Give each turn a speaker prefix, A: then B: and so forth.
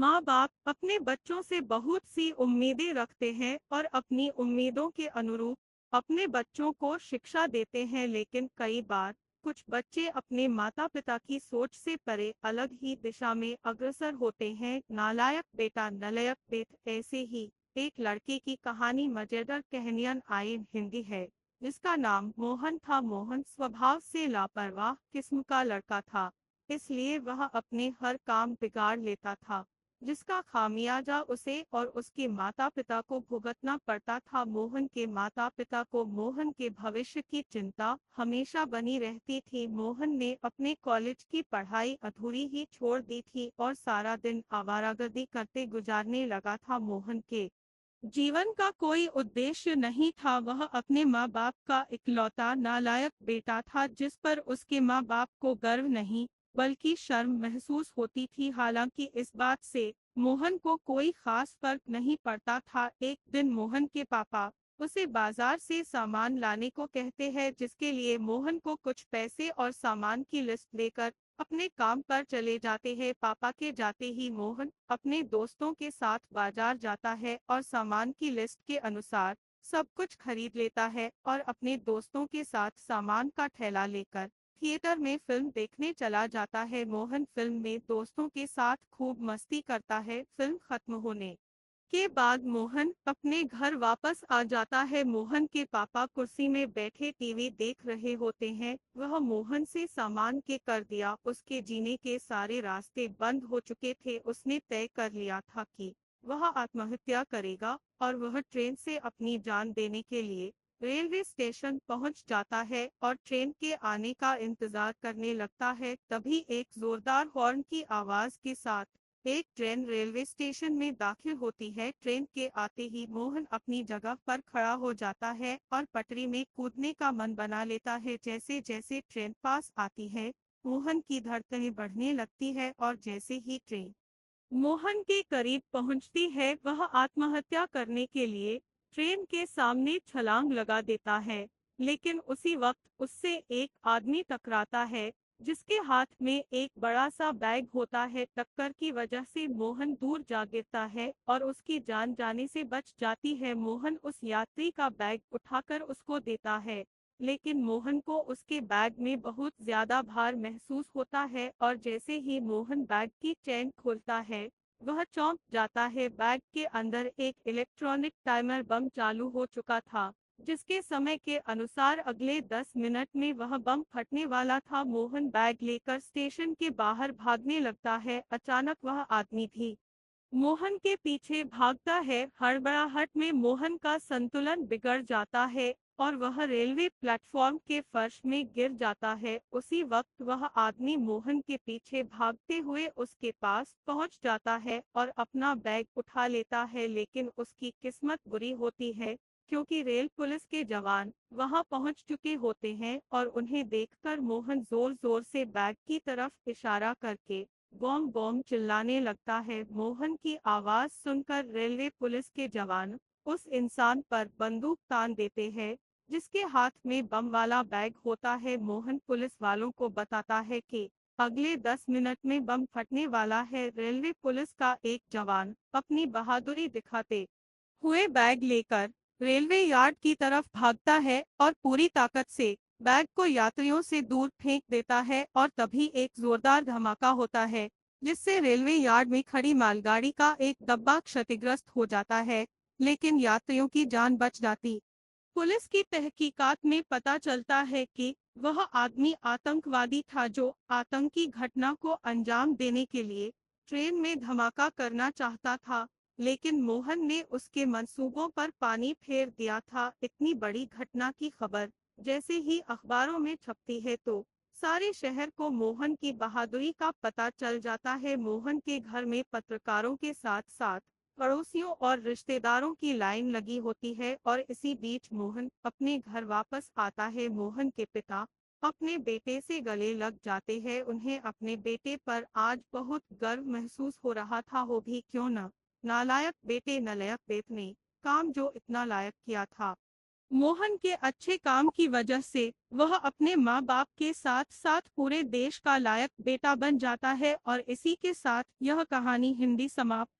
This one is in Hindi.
A: माँ बाप अपने बच्चों से बहुत सी उम्मीदें रखते हैं और अपनी उम्मीदों के अनुरूप अपने बच्चों को शिक्षा देते हैं, लेकिन कई बार कुछ बच्चे अपने माता पिता की सोच से परे अलग ही दिशा में अग्रसर होते हैं। नालायक बेटा नलायक बेट, ऐसे ही एक लड़के की कहानी मजेदार कहानियां आइन हिंदी है, जिसका नाम मोहन था। मोहन स्वभाव से लापरवाह किस्म का लड़का था, इसलिए वह अपने हर काम बिगाड़ लेता था, जिसका खामियाजा उसे और उसके माता पिता को भुगतना पड़ता था। मोहन के माता पिता को मोहन के भविष्य की चिंता हमेशा बनी रहती थी। मोहन ने अपने कॉलेज की पढ़ाई अधूरी ही छोड़ दी थी और सारा दिन आवारागर्दी करते गुजारने लगा था। मोहन के जीवन का कोई उद्देश्य नहीं था। वह अपने माँ बाप का इकलौता नालायक बेटा था, जिस पर उसके माँ बाप को गर्व नहीं बल्कि शर्म महसूस होती थी। हालांकि इस बात से मोहन को कोई खास फर्क नहीं पड़ता था। एक दिन मोहन के पापा उसे बाजार से सामान लाने को कहते हैं, जिसके लिए मोहन को कुछ पैसे और सामान की लिस्ट लेकर अपने काम पर चले जाते हैं। पापा के जाते ही मोहन अपने दोस्तों के साथ बाजार जाता है और सामान की लिस्ट के अनुसार सब कुछ खरीद लेता है और अपने दोस्तों के साथ सामान का थैला लेकर थिएटर में फिल्म देखने चला जाता है। मोहन फिल्म में दोस्तों के साथ खूब मस्ती करता है। फिल्म खत्म होने के बाद मोहन अपने घर वापस आ जाता है। मोहन के पापा कुर्सी में बैठे टीवी देख रहे होते हैं। वह मोहन से सामान के कर दिया, उसके जीने के सारे रास्ते बंद हो चुके थे। उसने तय कर लिया था कि वह आत्महत्या करेगा और वह ट्रेन से अपनी जान देने के लिए रेलवे स्टेशन पहुंच जाता है और ट्रेन के आने का इंतजार करने लगता है। तभी एक जोरदार हॉर्न की आवाज के साथ एक ट्रेन रेलवे स्टेशन में दाखिल होती है। ट्रेन के आते ही मोहन अपनी जगह पर खड़ा हो जाता है और पटरी में कूदने का मन बना लेता है। जैसे जैसे ट्रेन पास आती है, मोहन की धड़कनें बढ़ने लगती है और जैसे ही ट्रेन मोहन के करीब पहुंचती है, वह आत्महत्या करने के लिए ट्रेन के सामने छलांग लगा देता है। लेकिन उसी वक्त उससे एक आदमी टकराता है, जिसके हाथ में एक बड़ा सा बैग होता है। टक्कर की वजह से मोहन दूर जा गिरता है और उसकी जान जाने से बच जाती है। मोहन उस यात्री का बैग उठाकर उसको देता है, लेकिन मोहन को उसके बैग में बहुत ज्यादा भार महसूस होता है और जैसे ही मोहन बैग की चेन खोलता है, वह चौंक जाता है। बैग के अंदर एक इलेक्ट्रॉनिक टाइमर बम चालू हो चुका था, जिसके समय के अनुसार अगले 10 मिनट में वह बम फटने वाला था। मोहन बैग लेकर स्टेशन के बाहर भागने लगता है। अचानक वह आदमी भी मोहन के पीछे भागता है। हड़बड़ाहट में मोहन का संतुलन बिगड़ जाता है और वह रेलवे प्लेटफॉर्म के फर्श में गिर जाता है। उसी वक्त वह आदमी मोहन के पीछे भागते हुए उसके पास पहुंच जाता है और अपना बैग उठा लेता है, लेकिन उसकी किस्मत बुरी होती है, क्योंकि रेल पुलिस के जवान वहां पहुंच चुके होते हैं और उन्हें देखकर मोहन जोर जोर से बैग की तरफ इशारा करके बॉम बॉम चिल्लाने लगता है। मोहन की आवाज सुनकर रेलवे पुलिस के जवान उस इंसान पर बंदूक तान देते हैं, जिसके हाथ में बम वाला बैग होता है। मोहन पुलिस वालों को बताता है कि अगले 10 मिनट में बम फटने वाला है। रेलवे पुलिस का एक जवान अपनी बहादुरी दिखाते हुए बैग लेकर रेलवे यार्ड की तरफ भागता है और पूरी ताकत से बैग को यात्रियों से दूर फेंक देता है और तभी एक जोरदार धमाका होता है, जिससे रेलवे यार्ड में खड़ी मालगाड़ी का एक डब्बा क्षतिग्रस्त हो जाता है, लेकिन यात्रियों की जान बच जाती। पुलिस की तहकीकात में पता चलता है कि वह आदमी आतंकवादी था, जो आतंकी घटना को अंजाम देने के लिए ट्रेन में धमाका करना चाहता था, लेकिन मोहन ने उसके मंसूबों पर पानी फेर दिया था। इतनी बड़ी घटना की खबर जैसे ही अखबारों में छपती है, तो सारे शहर को मोहन की बहादुरी का पता चल जाता है। मोहन के घर में पत्रकारों के साथ साथ पड़ोसियों और रिश्तेदारों की लाइन लगी होती है और इसी बीच मोहन अपने घर वापस आता है। मोहन के पिता अपने बेटे से गले लग जाते हैं। उन्हें अपने बेटे पर आज बहुत गर्व महसूस हो रहा था। हो भी क्यों न, नालायक बेटे नलायक बेटे ने काम जो इतना लायक किया था। मोहन के अच्छे काम की वजह से वह अपने माँ बाप के साथ साथ पूरे देश का लायक बेटा बन जाता है और इसी के साथ यह कहानी हिंदी समाप्त